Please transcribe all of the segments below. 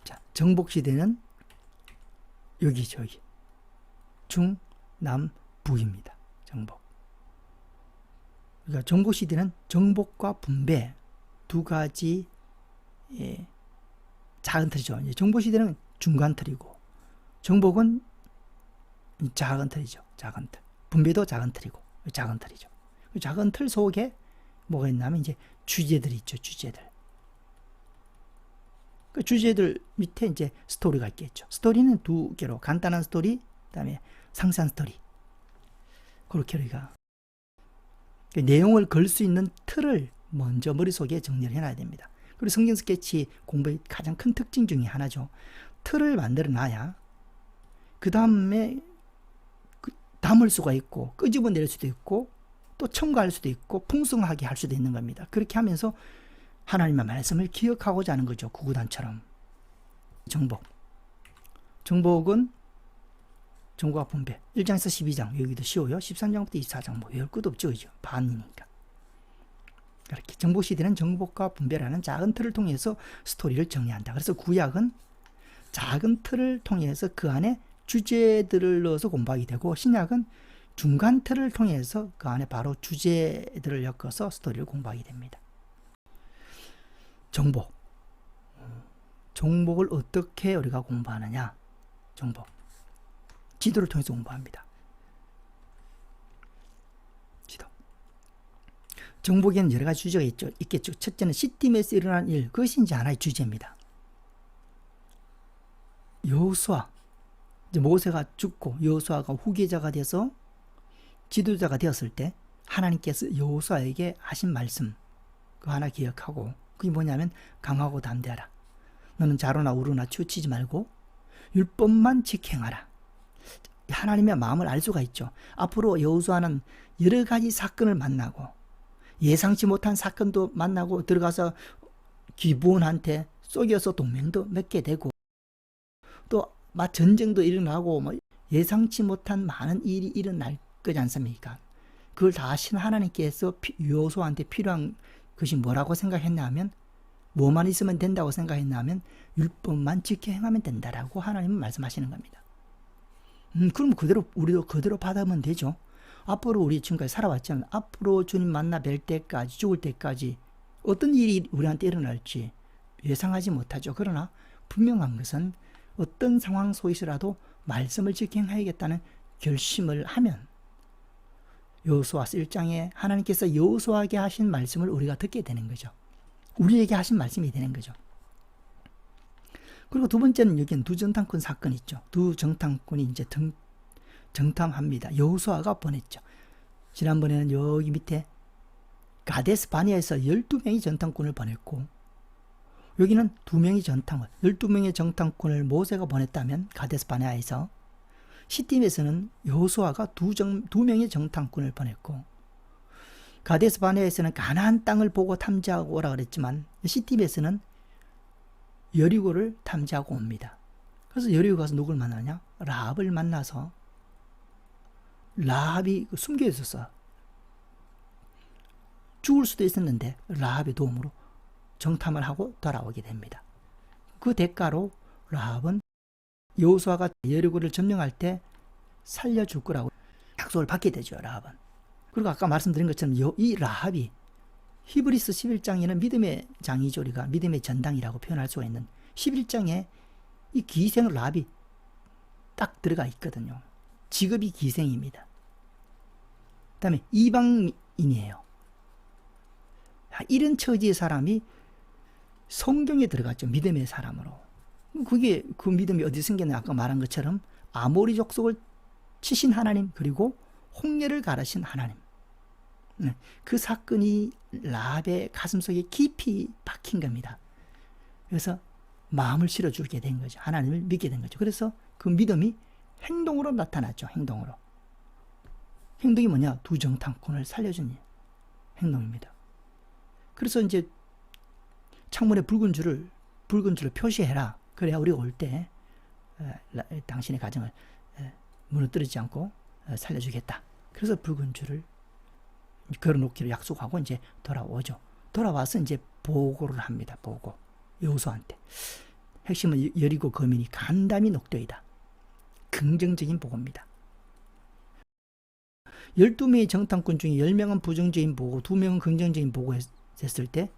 자, 정복시대는 여기죠, 여기. 중, 남, 북입니다. 정복. 그러니까 정복시대는 정복과 분배 두 가지 작은 틀이죠. 정복시대는 중간 틀이고, 정복은 작은 틀이죠. 작은 틀. 분배도 작은 틀이고, 작은 틀이죠. 작은 틀 속에 뭐가 있냐면 이제 주제들이 있죠. 주제들. 그 주제들 밑에 이제 스토리가 있겠죠. 스토리는 두 개로, 간단한 스토리, 그다음에 상세한 스토리. 그렇게 우리가 그 내용을 걸 수 있는 틀을 먼저 머릿속에 정리를 해놔야 됩니다. 그리고 성경 스케치 공부의 가장 큰 특징 중에 하나죠. 틀을 만들어 놔야 그 다음에 담을 수가 있고 끄집어낼 수도 있고 또 첨가할 수도 있고 풍성하게 할 수도 있는 겁니다. 그렇게 하면서 하나님의 말씀을 기억하고자 하는 거죠. 구구단처럼. 정복. 정복은 정복과 분배. 1장에서 12장 여기도 쉬워요. 13장부터 24장 뭐 별 것도 없죠. 그죠? 반이니까. 이렇게 정복시대는 정복과 분배라는 작은 틀을 통해서 스토리를 정리한다. 그래서 구약은 작은 틀을 통해서 그 안에 주제들을 넣어서 공부하게 되고, 신약은 중간 틀을 통해서 그 안에 바로 주제들을 엮어서 스토리를 공부하게 됩니다. 정복. 정복을 어떻게 우리가 공부하느냐? 정복. 지도를 통해서 공부합니다. 지도. 정복에는 여러 가지 주제가 있겠죠. 첫째는 시딤에서 일어난 일, 그것이 이제 하나의 주제입니다. 여호수아, 이제 모세가 죽고 여호수아가 후계자가 돼서 지도자가 되었을 때 하나님께서 여호수아에게 하신 말씀, 그거 하나 기억하고, 그게 뭐냐면 강하고 담대하라. 너는 자로나 우로나 치우치지 말고 율법만 지행하라. 하나님의 마음을 알 수가 있죠. 앞으로 여호수아는 여러 가지 사건을 만나고 예상치 못한 사건도 만나고 들어가서 기브온한테 속여서 동맹도 맺게 되고 또 전쟁도 일어나고 뭐 예상치 못한 많은 일이 일어날 거지 않습니까? 그걸 다 하신 하나님께서 여호수아한테 필요한 것이 뭐라고 생각했냐면, 뭐만 있으면 된다고 생각했냐면 율법만 지켜 행하면 된다라고 하나님은 말씀하시는 겁니다. 그럼 우리도 그대로 받으면 되죠. 앞으로 우리 지금까지 살아왔지만 앞으로 주님 만나 뵐 때까지, 죽을 때까지 어떤 일이 우리한테 일어날지 예상하지 못하죠. 그러나 분명한 것은 어떤 상황 속에서라도 말씀을 지켜 행하겠다는 결심을 하면 여호수아서 1장에 하나님께서 여호수아에게 하신 말씀을 우리가 듣게 되는 거죠. 우리에게 하신 말씀이 되는 거죠. 그리고 두 번째는 여기는 두 정탐꾼 사건이 있죠. 두 정탐꾼이 이제 정탐합니다. 여호수아가 보냈죠. 지난번에는 여기 밑에 가데스 바네아에서 12명의 정탐꾼을 보냈고, 여기는 2명의 정탐꾼, 12명의 정탐꾼을 모세가 보냈다면 가데스 바네아에서, 시딤에서는 여호수아가 2명의 정탐꾼을 보냈고, 가데스 바네아에서는 가나안 땅을 보고 탐지하고 오라 그랬지만 시딤에서는 여리고를 탐지하고 옵니다. 그래서 여리고 가서 누굴 만나냐? 라합을 만나서, 라합이 숨겨 있었어. 죽을 수도 있었는데 라합의 도움으로 정탐을 하고 돌아오게 됩니다. 그 대가로 라합은 여호수아가 여리고를 점령할 때 살려줄 거라고 약속을 받게 되죠. 라합은. 그리고 아까 말씀드린 것처럼 이 라합이 히브리서 11장에는 믿음의 장이죠. 우리가 믿음의 전당이라고 표현할 수가 있는 11장에 이 기생 라합이 딱 들어가 있거든요. 직업이 기생입니다. 그 다음에 이방인이에요. 이런 처지의 사람이 성경에 들어갔죠. 믿음의 사람으로. 그게 그 믿음이 어디 생겼냐? 아까 말한 것처럼 아모리 족속을 치신 하나님, 그리고 홍해를 가르신 하나님. 그 사건이 라합의 가슴속에 깊이 박힌 겁니다. 그래서 마음을 실어주게 된 거죠. 하나님을 믿게 된 거죠. 그래서 그 믿음이 행동으로 나타났죠. 행동으로. 행동이 뭐냐? 두 정탐꾼을 살려준 행동입니다. 그래서 이제 창문에 붉은 줄을 표시해라. 그래야 우리가 올 때 당신의 가정을 무너뜨리지 않고 살려주겠다. 그래서 붉은 줄을 걸어놓기로 약속하고 이제 돌아오죠. 돌아와서 이제 보고를 합니다. 보고. 여호수아한테. 핵심은 여리고 거민이 간담이 녹되이다. 긍정적인 보고입니다. 12명의 정탐꾼 중에 10명은 부정적인 보고 2명은 긍정적인 보고가 됐을 때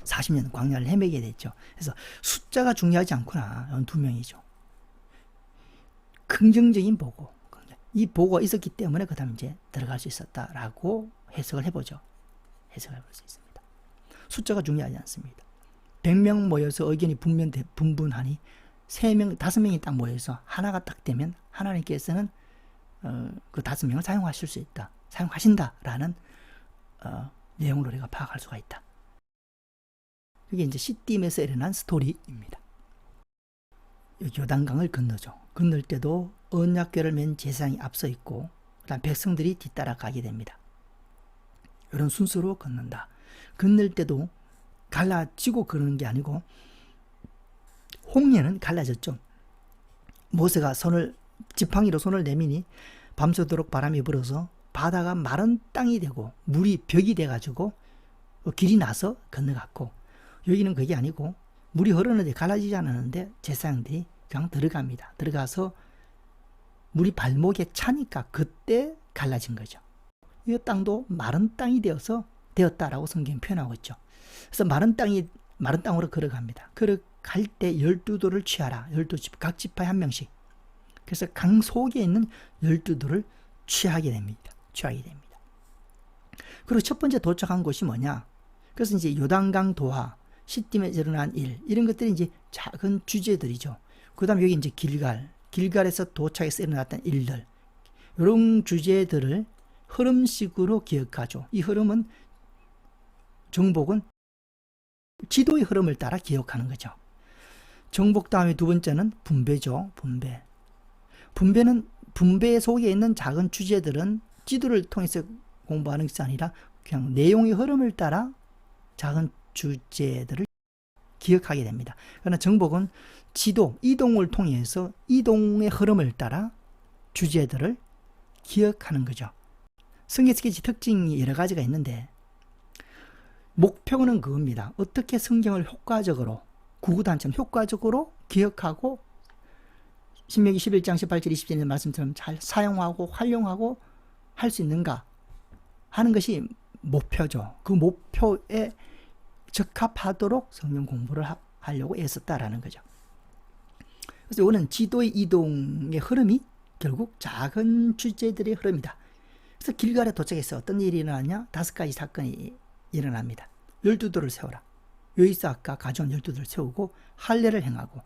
40년 광야를 헤매게 됐죠. 그래서 숫자가 중요하지 않구나. 2명이죠. 긍정적인 보고. 이 보고가 있었기 때문에 그 다음 이제 들어갈 수 있었다라고 해석을 해보죠. 해석을 해볼 수 있습니다. 숫자가 중요하지 않습니다. 100명 모여서 의견이 분분하니 3명, 5명이 딱 모여서 하나가 딱 되면 하나님께서는 그 5명을 사용하실 수 있다. 사용하신다라는 내용을 우리가 파악할 수가 있다. 그게 이제 시딤에서 일어난 스토리입니다. 요단강을 건너죠. 건널 때도 언약궤를 맨 제사장이 앞서 있고 그다음 백성들이 뒤따라 가게 됩니다. 이런 순서로 건넌다. 건널 때도 갈라지고 그러는 게 아니고 홍해는 갈라졌죠. 모세가 지팡이로 손을 내미니 밤새도록 바람이 불어서 바다가 마른 땅이 되고 물이 벽이 돼가지고 길이 나서 건너갔고, 여기는 그게 아니고 물이 흐르는데 갈라지지 않았는데 제사장들이 그냥 들어갑니다. 들어가서 물이 발목에 차니까 그때 갈라진 거죠. 이 땅도 마른 땅이 되었다라고 성경이 표현하고 있죠. 그래서 마른 땅으로 걸어갑니다. 걸어갈 때 12도를 취하라. 12집, 각 지파에 한 명씩. 그래서 강 속에 있는 12도를 취하게 됩니다. 그리고 첫 번째 도착한 곳이 뭐냐? 그래서 이제 요단강 도하, 시딤에 일어난 일, 이런 것들이 이제 작은 주제들이죠. 그 다음 여기 이제 길갈에서 도착해서 일어났던 일들, 이런 주제들을 흐름식으로 기억하죠. 이 흐름은 정복은 지도의 흐름을 따라 기억하는 거죠. 정복 다음에 두 번째는 분배죠. 분배는 분배 속에 있는 작은 주제들은 지도를 통해서 공부하는 것이 아니라 그냥 내용의 흐름을 따라 작은 주제들을 기억하게 됩니다. 그러나 정복은 지도, 이동을 통해서 이동의 흐름을 따라 주제들을 기억하는 거죠. 성경 스케치 특징이 여러 가지가 있는데 목표는 그겁니다. 어떻게 성경을 효과적으로, 구구단처럼 효과적으로 기억하고 신명기 11장 18절 20절의 말씀처럼 잘 사용하고 활용하고 할 수 있는가 하는 것이 목표죠. 그 목표에 적합하도록 성경 공부를 하려고 애썼다라는 거죠. 그래서 이거는 지도의 이동의 흐름이 결국 작은 주제들의 흐름이다. 그래서 길갈에 도착해서 어떤 일이 일어나냐? 5가지 사건이 일어납니다. 12도를 세워라. 여기서 아까 가져온 12도를 세우고 할례를 행하고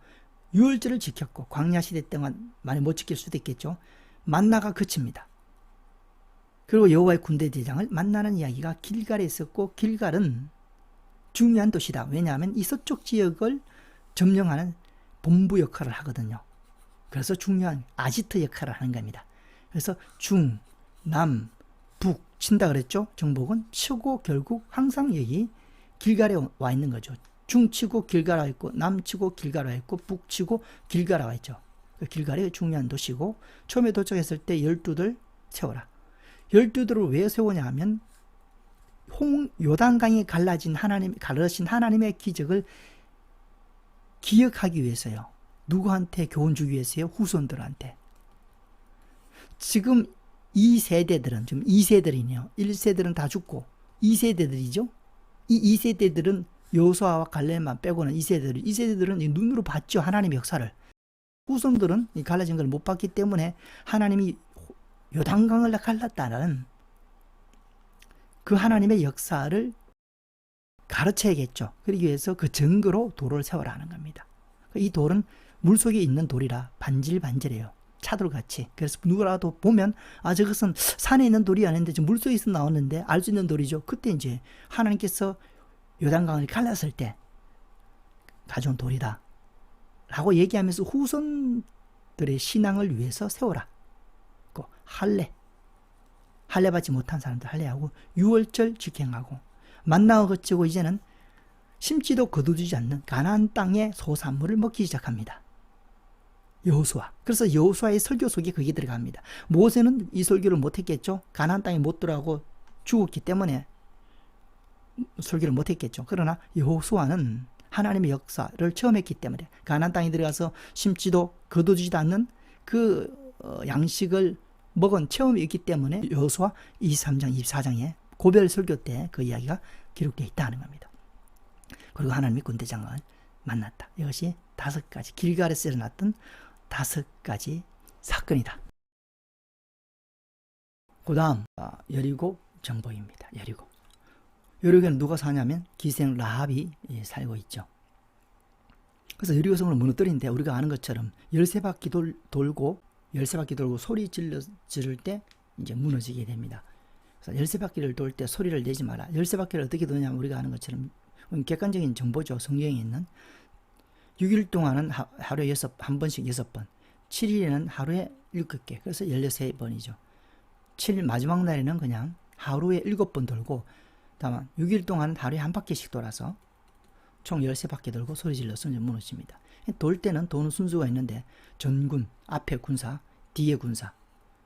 유월절을 지켰고, 광야 시대 동안 많이 못 지킬 수도 있겠죠. 만나가 그칩니다. 그리고 여호와의 군대 대장을 만나는 이야기가 길갈에 있었고, 길갈은 중요한 도시다. 왜냐하면 이 서쪽 지역을 점령하는 본부 역할을 하거든요. 그래서 중요한 아지트 역할을 하는 겁니다. 그래서 중, 남, 북 친다 그랬죠. 정복은 치고 결국 항상 여기 길갈에 와 있는 거죠. 중 치고 길갈 와 있고, 남 치고 길갈 와 있고, 북 치고 길갈 와 있죠. 길갈이 중요한 도시고, 처음에 도착했을 때 12들 세워라. 12들을 왜 세우냐 하면 요단강이 가르신 하나님의 기적을 기억하기 위해서요. 누구한테 교훈 주기 위해서요? 후손들한테. 지금 이 세대들은, 지금 2세들이네요. 1세들은 다 죽고 2세대들이죠. 이 2세대들은 여호수아와 갈렙만 빼고는 2세대들은 눈으로 봤죠. 하나님의 역사를. 후손들은 이 갈라진 걸 못 봤기 때문에 하나님이 요단강을 갈랐다는 그 하나님의 역사를 가르쳐야겠죠. 그러기 위해서 그 증거로 돌을 세워라 하는 겁니다. 이 돌은 물속에 있는 돌이라 반질반질해요. 차돌같이. 그래서 누구라도 보면 저것은 산에 있는 돌이 아닌데 지금 물속에서 나왔는데 알 수 있는 돌이죠. 그때 이제 하나님께서 요단강을 갈랐을 때 가져온 돌이다 라고 얘기하면서 후손들의 신앙을 위해서 세워라. 할례 받지 못한 사람들 할례하고 유월절 직행하고 만나가 거치고 이제는 심지도 거두지 않는 가나안 땅의 소산물을 먹기 시작합니다. 여호수아. 그래서 여호수아의 설교 속에 그게 들어갑니다. 모세는 이 설교를 못했겠죠. 가나안 땅에 못 들어가고 죽었기 때문에 설교를 못했겠죠. 그러나 여호수아는 하나님의 역사를 처음 했기 때문에 가나안 땅에 들어가서 심지도 거두지도 않는 그 양식을 먹은 체험이 있기 때문에 여호수아 23장 24장에 고별 설교 때 그 이야기가 기록되어 있다는 겁니다. 그리고 하나님의 군대장을 만났다. 이것이 5가지 길갈에서 일어났던 5가지 사건이다. 그 다음 여리고 정복입니다. 여리고에는 누가 사냐면 기생 라합이 살고 있죠. 그래서 여리고성을 무너뜨리는데 우리가 아는 것처럼 13바퀴 돌고 소리 지를 때 이제 무너지게 됩니다. 그래서 13바퀴를 돌 때 소리를 내지 마라. 13바퀴를 어떻게 도냐면 우리가 아는 것처럼 객관적인 정보죠. 성경에 있는 6일 동안은 하루에 한 번씩 6번, 7일에는 하루에 7개, 그래서 13번이죠. 7일 마지막 날에는 그냥 하루에 7번 돌고, 다만 6일 동안 하루에 한 바퀴씩 돌아서 총 13바퀴 돌고 소리 질러서 무너집니다. 돌 때는 도는 순서가 있는데 전군, 앞에 군사, 뒤에 군사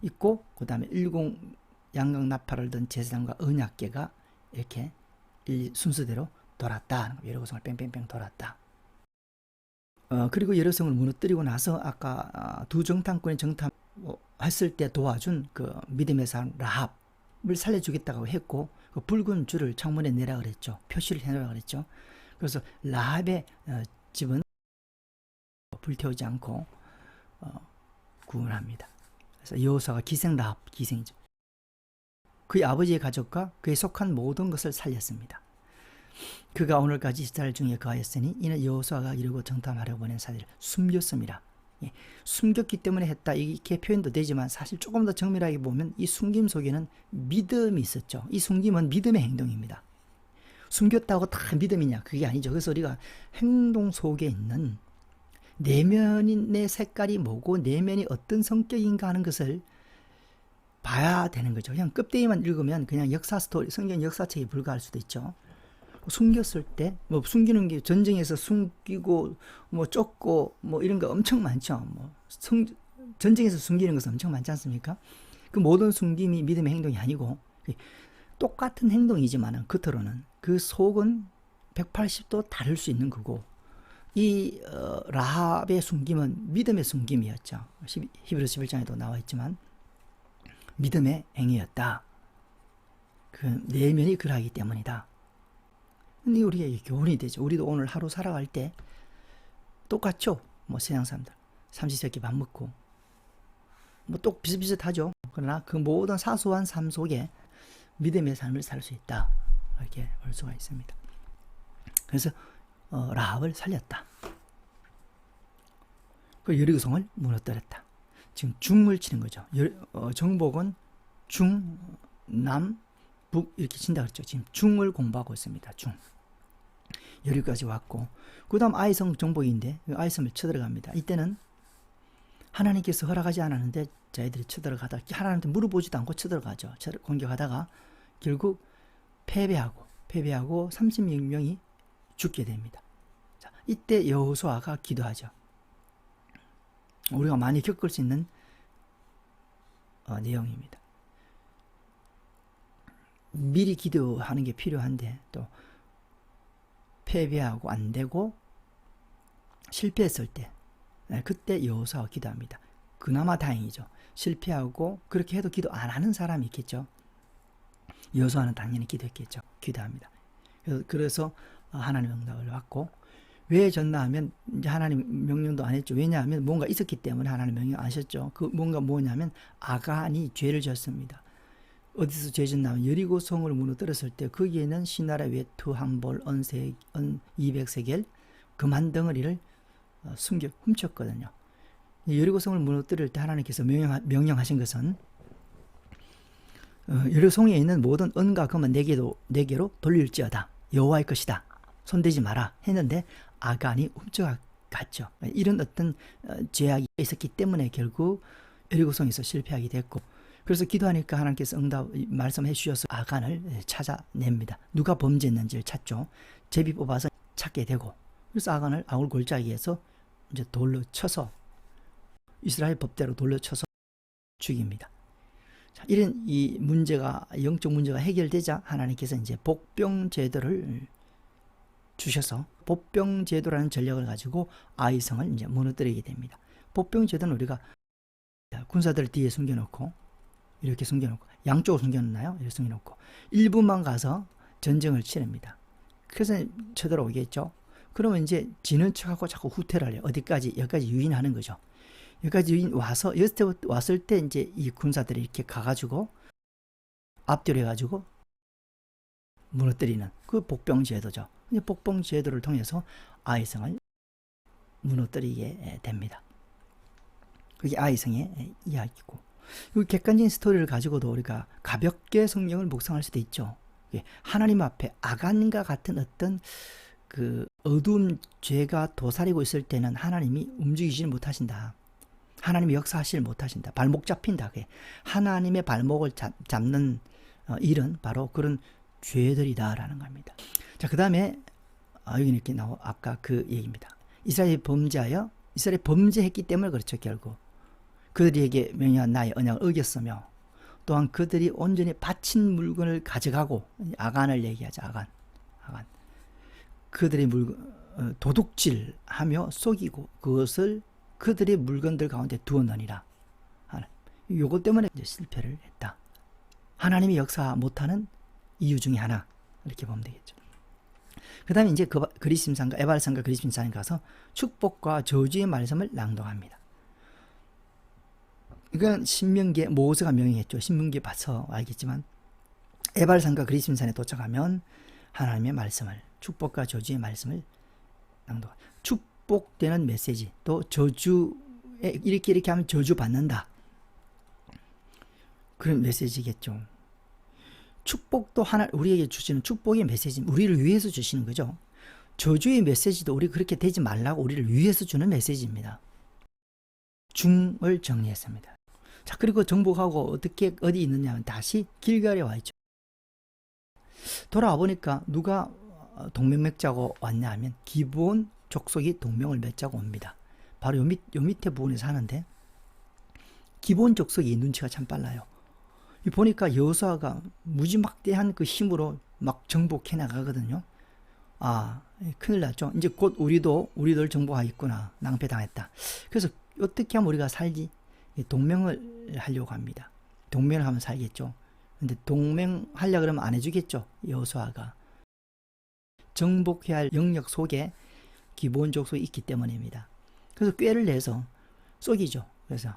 있고, 그 다음에 일공 양각 나팔을 든 제사장과 언약궤가 이렇게 순서대로 돌았다. 여리고성을 뺑뺑뺑 돌았다. 그리고 여리고성을 무너뜨리고 나서 아까 두 정탐꾼이 정탐했을 때 도와준 그 믿음의 사람 라합을 살려주겠다고 했고, 그 붉은 줄을 창문에 내라 그랬죠. 표시를 해놓으라 그랬죠. 그래서 라합의 집은 불태우지 않고 구원합니다. 그래서 여호수아가 기생 라합, 기생이죠. 그의 아버지의 가족과 그에 속한 모든 것을 살렸습니다. 그가 오늘까지 이스라엘 중에 거하였으니 이는 여호수아가 이르고 정탐하려고 보낸 사람들을 숨겼습니다. 숨겼기 때문에 했다 이렇게 표현도 되지만 사실 조금 더 정밀하게 보면 이 숨김 속에는 믿음이 있었죠. 이 숨김은 믿음의 행동입니다. 숨겼다고 다 믿음이냐? 그게 아니죠. 그래서 우리가 행동 속에 있는 내면의 색깔이 뭐고 내면이 어떤 성격인가 하는 것을 봐야 되는 거죠. 그냥 껍데기만 읽으면 그냥 역사 스토리, 성경 역사책에 불과할 수도 있죠. 숨겼을 때, 숨기는 게 전쟁에서 숨기고, 쫓고, 이런 거 엄청 많죠. 전쟁에서 숨기는 것은 엄청 많지 않습니까? 그 모든 숨김이 믿음의 행동이 아니고, 똑같은 행동이지만 겉으로는 그 속은 180도 다를 수 있는 거고, 이 라합의 숨김은 믿음의 숨김이었죠. 히브리서 11장에도 나와 있지만 믿음의 행위였다. 그 내면이 그러하기 때문이다. 근데 우리에게 교훈이 되죠. 우리도 오늘 하루 살아갈 때 똑같죠. 세상 사람들 삼시세끼 밥 먹고 또 비슷비슷하죠. 그러나 그 모든 사소한 삶 속에 믿음의 삶을 살 수 있다. 이렇게 볼 수가 있습니다. 그래서 라합을 살렸다. 그 여리고성을 무너뜨렸다. 지금 중을 치는 거죠. 정복은 중, 남, 북 이렇게 친다 그랬죠. 지금 중을 공부하고 있습니다. 중. 여기까지 왔고, 그 다음 아이성 정복인데 아이성을 쳐들어갑니다. 이때는 하나님께서 허락하지 않았는데 자기들이 쳐들어가다 하나님한테 물어보지도 않고 쳐들어가죠. 공격하다가 결국 패배하고 36명이 죽게 됩니다. 자, 이때 여호수아가 기도하죠. 우리가 많이 겪을 수 있는 내용입니다. 미리 기도하는 게 필요한데 또 패배하고 안 되고 실패했을 때 그때 여호수아가 기도합니다. 그나마 다행이죠. 실패하고 그렇게 해도 기도 안 하는 사람이 있겠죠. 여호수아는 당연히 기도했겠죠. 기도합니다. 그래서 하나님 응답을 받고, 왜 졌나 하면 이제 하나님 명령도 안 했죠. 왜냐하면 뭔가 있었기 때문에 하나님 명령 안 하셨죠. 그 뭔가 뭐냐면 아간이 죄를 졌습니다. 어디서 죄 졌나 하면 여리고성을 무너뜨렸을 때 거기에는 시나라 외투 한벌 언 200세겔 금한 덩어리를 훔쳤거든요. 여리고성을 무너뜨릴 때 하나님께서 명령하신 것은 여리고성에 있는 모든 은과 금은 내게로 돌릴지어다. 여호와의 것이다. 손대지 마라 했는데 아간이 훔쳐갔죠. 이런 어떤 죄악이 있었기 때문에 결국 여리고성에서 실패하게 됐고, 그래서 기도하니까 하나님께서 응답 말씀해 주셔서 아간을 찾아냅니다. 누가 범죄했는지를 찾죠. 제비 뽑아서 찾게 되고, 그래서 아간을 아울 골짜기에서 이제 돌로 쳐서 이스라엘 법대로 돌로 쳐서 죽입니다. 자, 이런 이 문제가 영적 문제가 해결되자 하나님께서 이제 복병 제도를 주셔서 복병제도라는 전략을 가지고 아이성을 이제 무너뜨리게 됩니다. 복병제도는 우리가 군사들을 뒤에 숨겨놓고 이렇게 숨겨놓고 양쪽으로 숨겨놓나요? 이렇게 숨겨놓고 일부만 가서 전쟁을 치릅니다. 그래서 쳐들어오겠죠. 그러면 이제 지는 척하고 자꾸 후퇴를 해요. 어디까지? 여기까지 유인하는 거죠. 여기까지 유인 와서 왔을 때 이제 이 군사들이 이렇게 가가지고 앞뒤로 해가지고 무너뜨리는 그 복병제도죠. 복병제도를 통해서 아이성을 무너뜨리게 됩니다. 그게 아이성의 이야기고, 이 객관적인 스토리를 가지고도 우리가 가볍게 성경을 묵상할 수도 있죠. 하나님 앞에 아간과 같은 어떤 그 어두운 죄가 도사리고 있을 때는 하나님이 움직이지를 못하신다. 하나님이 역사하시질 못하신다. 발목 잡힌다. 하나님의 발목을 잡는 일은 바로 그런 죄들이다라는 겁니다. 자, 그 다음에 여기 이렇게 나오 아까 그 얘기입니다. 이스라엘이 범죄했기 때문에 그렇죠. 결국 그들에게 명령한 나의 언약을 어겼으며, 또한 그들이 온전히 바친 물건을 가져가고, 아간을 얘기하죠. 아간. 그들의 물건 도둑질하며 속이고 그것을 그들의 물건들 가운데 두었느니라. 요것 때문에 이제 실패를 했다. 하나님이 역사 못하는 이유 중에 하나, 이렇게 보면 되겠죠. 그 다음에 이제 그리심산가 에발산가 그리심산에 가서 축복과 저주의 말씀을 낭독합니다. 이건 신명기에 모세가 명령했죠. 신명기에 봐서 알겠지만 에발산과 그리심산에 도착하면 하나님의 말씀을, 축복과 저주의 말씀을 낭독. 축복되는 메시지, 또 저주에 이렇게 하면 저주 받는다, 그런 메시지겠죠. 축복도 우리에게 주시는 축복의 메시지, 우리를 위해서 주시는 거죠. 저주의 메시지도 우리 그렇게 되지 말라고 우리를 위해서 주는 메시지입니다. 중을 정리했습니다. 자, 그리고 정복하고 어디 있느냐 하면 다시 길갈에 와 있죠. 돌아와 보니까 누가 동맹 맺자고 왔냐 하면 기브온 족속이 동맹을 맺자고 옵니다. 바로 요 밑에 부분에서 하는데, 기브온 족속이 눈치가 참 빨라요. 보니까 여호수아가 무지막대한 그 힘으로 막 정복해 나가거든요. 큰일 났죠. 이제 곧 우리들 정복하겠구나. 낭패당했다. 그래서 어떻게 하면 우리가 살지? 동맹을 하려고 합니다. 동맹을 하면 살겠죠. 근데 동맹하려고 그러면 안 해주겠죠. 여호수아가. 정복해야 할 영역 속에 기브온 족속이 있기 때문입니다. 그래서 꾀를 내서 쏘기죠. 그래서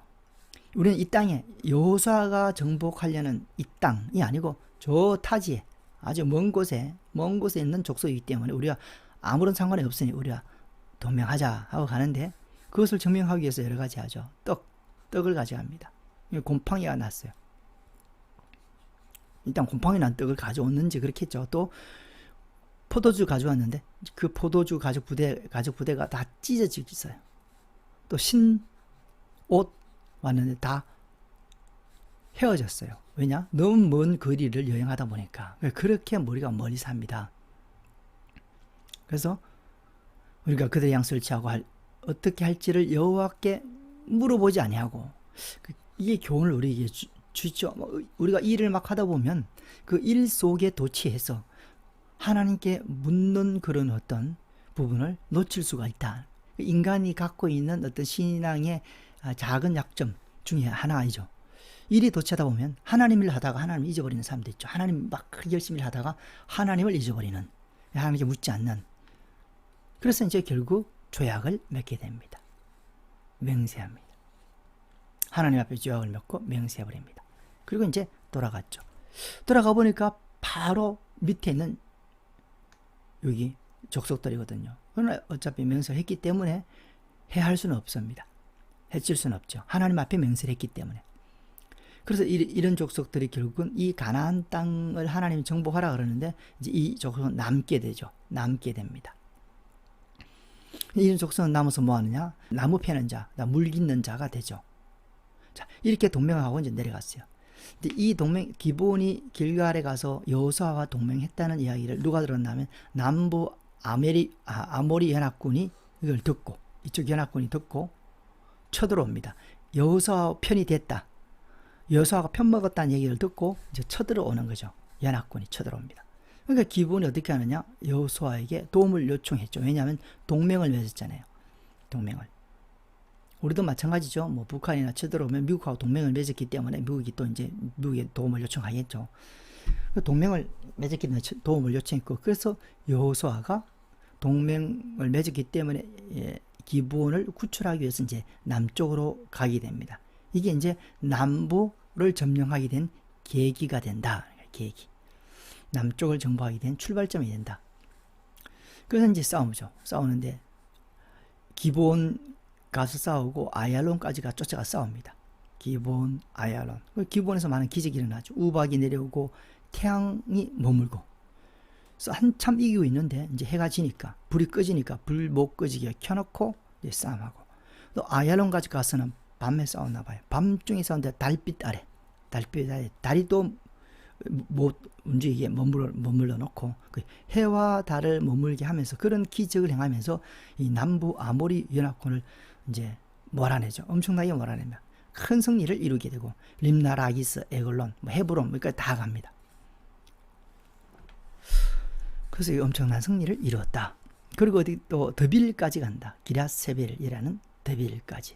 우리는 이 땅에 여호수아가 정복하려는 이 땅이 아니고 저 타지에 아주 먼 곳에 있는 족속이기 때문에 우리가 아무런 상관이 없으니 우리가 동맹하자 하고 가는데, 그것을 증명하기 위해서 여러 가지 하죠. 떡을 가져갑니다. 곰팡이가 났어요. 일단 곰팡이 난 떡을 가져왔는지 그렇겠죠. 또 포도주 가져왔는데 그 포도주 가죽 부대가 다 찢어지고 있어요. 또 신 옷 왔는데 다 헤어졌어요. 왜냐? 너무 먼 거리를 여행하다 보니까. 그렇게 우리가 멀리 삽니다. 그래서 우리가 그들의 양식을 취하고 어떻게 할지를 여호와께 물어보지 아니하고, 이게 교훈을 우리에게 주죠. 우리가 일을 막 하다 보면 그 일 속에 도취해서 하나님께 묻는 그런 어떤 부분을 놓칠 수가 있다. 인간이 갖고 있는 어떤 신앙의 작은 약점 중에 하나이죠. 일이 도취하다 보면 하나님 일 하다가 하나님을 잊어버리는 사람도 있죠. 하나님 막 열심히 하다가 하나님을 잊어버리는, 하나님께 묻지 않는. 그래서 이제 결국 죄악을 맺게 됩니다. 맹세합니다. 하나님 앞에 죄악을 맺고 맹세해버립니다. 그리고 이제 돌아갔죠. 돌아가 보니까 바로 밑에 있는 여기 족속들이거든요. 그러나 어차피 맹세를 했기 때문에 해할 수는 없습니다. 해칠 수는 없죠. 하나님 앞에 맹세를 했기 때문에. 그래서 이런 족속들이 결국은 이 가나안 땅을 하나님이 정복하라 그러는데, 이제 이 족속은 남게 되죠. 남게 됩니다. 이런 족속은 남아서 뭐 하느냐? 나무 패는 자, 물 깃는 자가 되죠. 자, 이렇게 동맹을 하고 이제 내려갔어요. 근데 이 동맹, 기브온이 길갈에 가서 여호수아와 동맹했다는 이야기를 누가 들었냐면 남부 아모리 연합군이 이걸 듣고, 이쪽 연합군이 듣고 쳐들어옵니다. 여호수아 편이 됐다. 여호수아가 편 먹었다는 얘기를 듣고 이제 쳐들어오는 거죠. 연합군이 쳐들어옵니다. 그러니까 기브온이 어떻게 하느냐? 여호수아에게 도움을 요청했죠. 왜냐하면 동맹을 맺었잖아요. 동맹을. 우리도 마찬가지죠. 뭐 북한이나 쳐들어오면 미국하고 동맹을 맺었기 때문에 미국이 또 이제 미국에 도움을 요청하겠죠. 동맹을 맺었기 때문에 도움을 요청했고, 그래서 여호수아가 동맹을 맺었기 때문에 기브온을 구출하기 위해서 이제 남쪽으로 가게 됩니다. 이게 이제 남부를 점령하게 된 계기가 된다. 계기. 남쪽을 정복하게 된 출발점이 된다. 그래서 이제 싸우죠. 싸우는데 기브온 가서 싸우고 아얄론까지가 쫓아가 싸웁니다. 기브온, 아얄론. 기브온에서 많은 기적이 일어나죠. 우박이 내려오고 태양이 머물고. 그래서 한참 이기고 있는데 이제 해가 지니까, 불이 꺼지니까 불 못 꺼지게 켜놓고 이제 싸움하고. 또 아얄론까지 가서는 밤에 싸웠나 봐요. 밤중에 싸웠는데 달빛 아래 달이 또 못 움직이게 머물러 놓고 그 해와 달을 머물게 하면서 그런 기적을 행하면서 이 남부 아모리 연합군을 이제 몰아내죠. 엄청나게 몰아내며 큰 승리를 이루게 되고, 림나, 라기스, 에글론, 헤브론, 여기까지 다 갑니다. 그래서 이 엄청난 승리를 이루었다. 그리고 어디 또 드빌까지 간다. 기랴세벨이라는 드빌까지.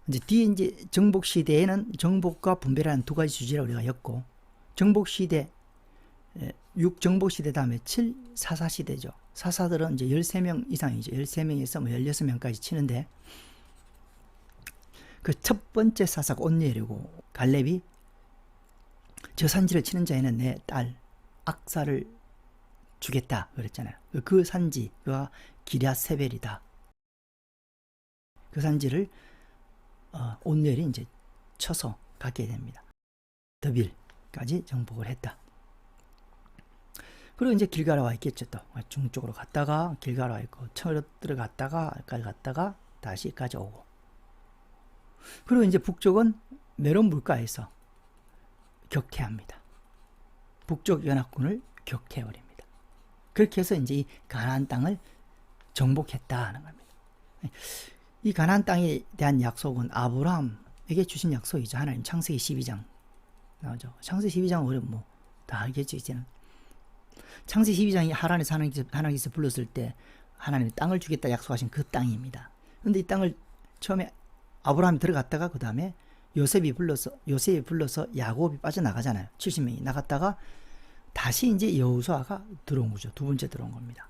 이제 뒤에 이제 정복 시대에는 정복과 분배라는 두 가지 주제를 우리가 엮고, 정복 시대 6 정복 시대 다음에 7 사사 시대죠. 사사들은 이제 13명 이상이죠. 13명에서 뭐 16명까지 치는데, 그 첫 번째 사사가 온니엘이고, 갈렙이 저 산지를 치는 자에는 내 딸 악사를 주겠다 그랬잖아요. 그 산지가 기랴세벨이다. 그 산지를 온니엘이 이제 쳐서 갖게 됩니다. 드빌까지 정복을 했다. 그리고 이제 길가라 와 있겠죠. 또 중쪽으로 갔다가 길가라 와 있고, 쳐러 들어갔다가 여기까지 갔다가 다시 여기까지 오고. 그리고 이제 북쪽은 메론 물가에서 격퇴합니다. 북쪽 연합군을 격퇴해버립니다. 그렇게 해서 이제 이 가나안 땅을 정복했다 하는 겁니다. 이 가나안 땅에 대한 약속은 아브라함에게 주신 약속이죠. 하나님 창세기 12장 나오죠. 창세기 12장은 우리 뭐 다 알겠죠. 이제는 창세기 12장이 하나님께서 불렀을 때 하나님이 땅을 주겠다 약속하신 그 땅입니다. 그런데 이 땅을 처음에 아브라함이 들어갔다가 그 다음에 요셉이 불러서 야곱이 빠져나가잖아요. 70명이 나갔다가 다시 이제 여호수아가 들어온 거죠. 두 번째 들어온 겁니다.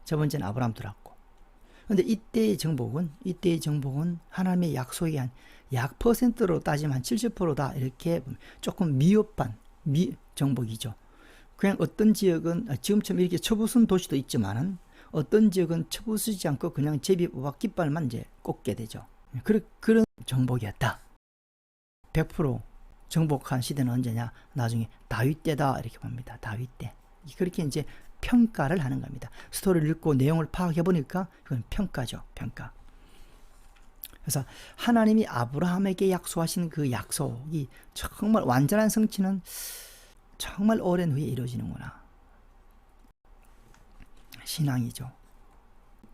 첫 번째는 아브라함 들어왔고. 그런데 이때의 정복은 하나님의 약속이 한 약 퍼센트로 따지면 한 70%다 이렇게 조금 미흡한 정복이죠. 그냥 어떤 지역은 지금처럼 이렇게 쳐부순 도시도 있지만은 어떤 지역은 쳐부수지 않고 그냥 제비뽑아 깃발만 이제 꽂게 되죠. 그런 정복이었다. 100% 정복한 시대는 언제냐? 나중에 다윗 때다 이렇게 봅니다. 다윗 때. 그렇게 이제 평가를 하는 겁니다. 스토리를 읽고 내용을 파악해 보니까 그건 평가죠. 평가. 그래서 하나님이 아브라함에게 약속하신 그 약속이 정말 완전한 성취는 정말 오랜 후에 이루어지는구나. 신앙이죠.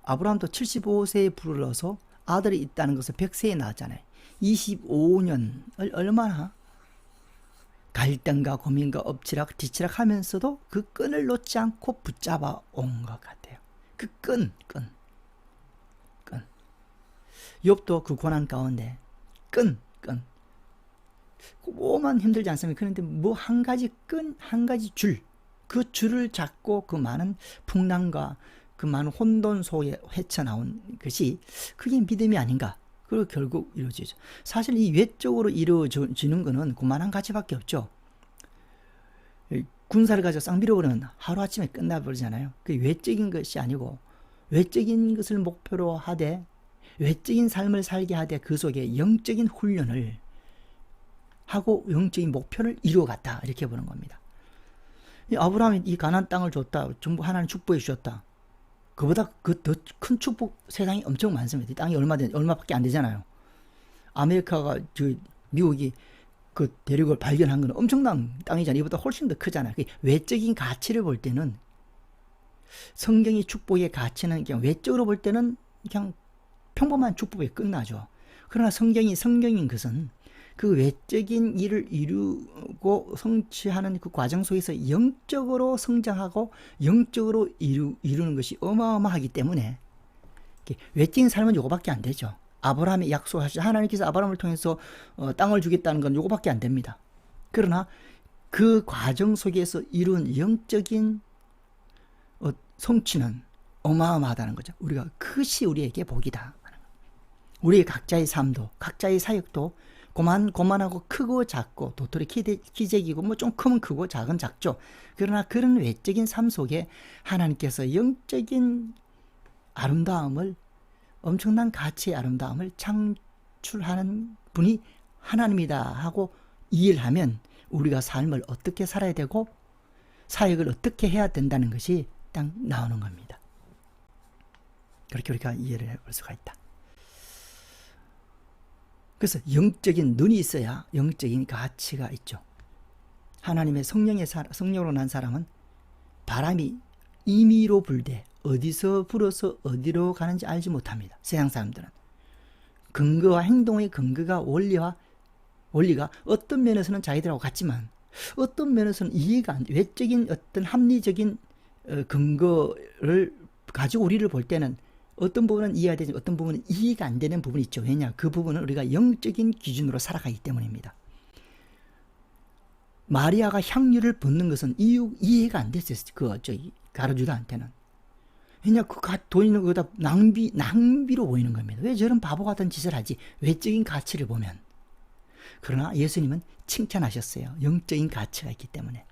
아브라함도 75세에 불러서 아들이 있다는 것을 100세에 낳았잖아요. 25년을 얼마나 갈등과 고민과 엎치락 뒤치락 하면서도 그 끈을 놓지 않고 붙잡아 온 것 같아요. 그 끈. 욥도 그 고난 가운데 끈. 뭐만 힘들지 않습니까? 그런데 뭐 한 가지 한 가지 그 줄을 잡고 그 많은 풍랑과 그 많은 혼돈 속에 헤쳐나온 것이 그게 믿음이 아닌가. 그리고 결국 이루어지죠. 사실 이 외적으로 이루어지는 것은 그만한 가치밖에 없죠. 군사를 가지고 쌍 밀어버리면 하루아침에 끝나버리잖아요. 그 외적인 것이 아니고 외적인 것을 목표로 하되 외적인 삶을 살게 하되 그 속에 영적인 훈련을 하고 영적인 목표를 이루어갔다 이렇게 보는 겁니다. 아브라함이 이 가나안 땅을 줬다. 전부 하나님 축복해 주셨다. 그보다 그 더 큰 축복 세상이 엄청 많습니다. 이 땅이 얼마밖에 안 되잖아요. 아메리카가 미국이 그 대륙을 발견한 건 엄청난 땅이잖아요. 이보다 훨씬 더 크잖아요. 외적인 가치를 볼 때는 성경의 축복의 가치는 그냥 외적으로 볼 때는 그냥 평범한 축복에 끝나죠. 그러나 성경인 것은 그 외적인 일을 이루고 성취하는 그 과정 속에서 영적으로 성장하고 영적으로 이루는 것이 어마어마하기 때문에 외적인 삶은 요거밖에 안 되죠. 아브라함이 약속하신 하나님께서 아브라함을 통해서 땅을 주겠다는 건 요거밖에 안 됩니다. 그러나 그 과정 속에서 이룬 영적인 성취는 어마어마하다는 거죠. 우리가 그것이 우리에게 복이다. 우리의 각자의 삶도 각자의 사역도 고만하고 크고 작고 도토리 키재기고 뭐 좀 크면 크고 작은 작죠. 그러나 그런 외적인 삶 속에 하나님께서 영적인 아름다움을 엄청난 가치의 아름다움을 창출하는 분이 하나님이다 하고 이해를 하면 우리가 삶을 어떻게 살아야 되고 사역을 어떻게 해야 된다는 것이 딱 나오는 겁니다. 그렇게 우리가 이해를 해볼 수가 있다. 그래서 영적인 눈이 있어야 영적인 가치가 있죠. 하나님의 성령으로 난 사람은 바람이 임의로 불되 어디서 불어서 어디로 가는지 알지 못합니다. 세상 사람들은 근거와 행동의 근거가 원리가 어떤 면에서는 자기들하고 같지만 어떤 면에서는 이해가 안 돼. 외적인 어떤 합리적인 근거를 가지고 우리를 볼 때는 어떤 부분은 이해가 되지 어떤 부분은 이해가 안 되는 부분이 있죠. 왜냐? 그 부분은 우리가 영적인 기준으로 살아가기 때문입니다. 마리아가 향유를 붓는 것은 이해가 안 됐어요. 가르주다한테는. 왜냐? 돈 있는 거다 낭비로 보이는 겁니다. 왜 저런 바보 같은 짓을 하지? 외적인 가치를 보면. 그러나 예수님은 칭찬하셨어요. 영적인 가치가 있기 때문에.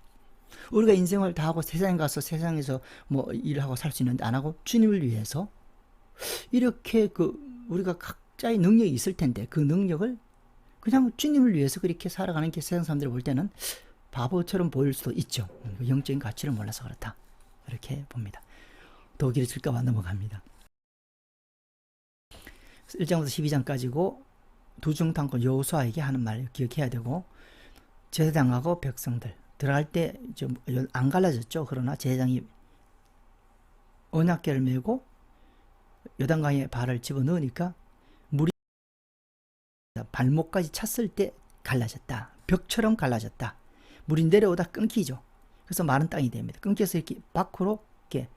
우리가 인생을 다 하고 세상에 가서 세상에서 뭐 일하고 살 수 있는데 안 하고 주님을 위해서 이렇게 우리가 각자의 능력이 있을 텐데 그 능력을 그냥 주님을 위해서 그렇게 살아가는 게 세상 사람들이 볼 때는 바보처럼 보일 수도 있죠. 영적인 가치를 몰라서 그렇다. 이렇게 봅니다. 더 길어질까봐 넘어갑니다. 1장부터 12장까지고 두중탄권 여호수아에게 하는 말 기억해야 되고 제사장하고 백성들 들어갈 때 좀 안 갈라졌죠. 그러나 제사장이 언약궤를 메고 요단강에 발을 집어넣으니까 물이 발목까지 찼을 때 갈라졌다. 벽처럼 갈라졌다. 물이 내려오다 끊기죠. 그래서 마른 땅이 됩니다. 끊겨서 이렇게 밖으로 이렇게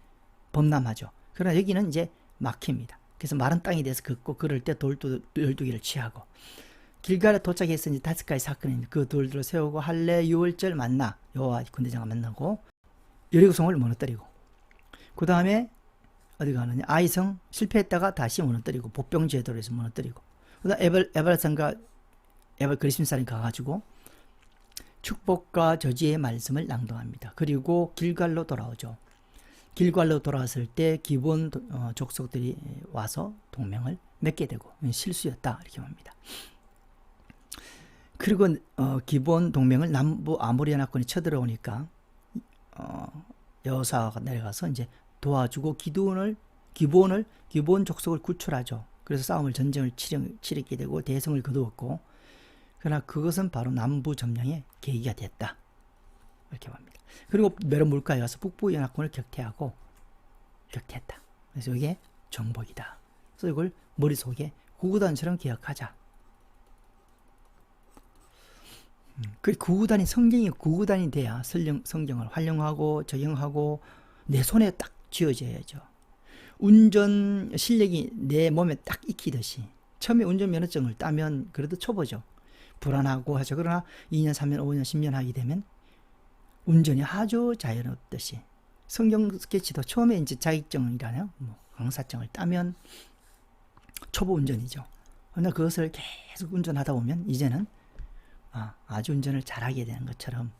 범람하죠. 그러나 여기는 이제 막힙니다. 그래서 마른 땅이 돼서 걷고 그럴 때 돌도 12개를 취하고 길갈에 도착해서 이제 5가지 사건입니다. 그 돌들을 세우고 할례 6월절 만나 여호와 군대장을 만나고 여리고성을 무너뜨리고 그 다음에 어디 가느냐 아이성 실패했다가 다시 무너뜨리고 보병제도로 해서 무너뜨리고 그 다음 에발산과 그리심산에 가가지고 축복과 저주의 말씀을 낭독합니다. 그리고 길갈로 돌아오죠. 길갈로 돌아왔을 때 기본 족속들이 와서 동맹을 맺게 되고 실수였다 이렇게 봅니다. 그리고 기본 동맹을 남부 아모리 연합군이 쳐들어오니까 여호수아가 내려가서 이제 도와주고 기본 족속을 구출하죠. 그래서 전쟁을 치르게 되고 대성을 거두었고 그러나 그것은 바로 남부 점령의 계기가 됐다 이렇게 봅니다. 그리고 메론 물가에 가서 북부 연합군을 격퇴했다. 그래서 이게 정복이다. 그래서 이걸 머릿속에 구구단처럼 기억하자. 그 구구단이 성경이 구구단이 돼야 성경을 활용하고 적용하고 내 손에 딱 쥐어져야죠. 운전 실력이 내 몸에 딱 익히듯이 처음에 운전면허증을 따면 그래도 초보죠. 불안하고 하죠. 그러나 2년, 3년, 5년, 10년 하게 되면 운전이 아주 자연스럽듯이 성경 스케치도 처음에 이제 자격증이라는 강사증을 따면 초보 운전이죠. 그러나 그것을 계속 운전하다 보면 이제는 아주 운전을 잘하게 되는 것처럼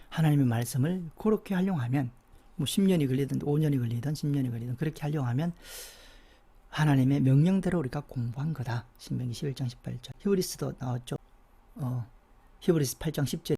하나님의 말씀을 그렇게 활용하면 10년이 걸리든 5년이 걸리든 10년이 걸리든 그렇게 활용하면 하나님의 명령대로 우리가 공부한 거다. 신명기 11장 18절 히브리스도 나왔죠. 히브리스 8장 10절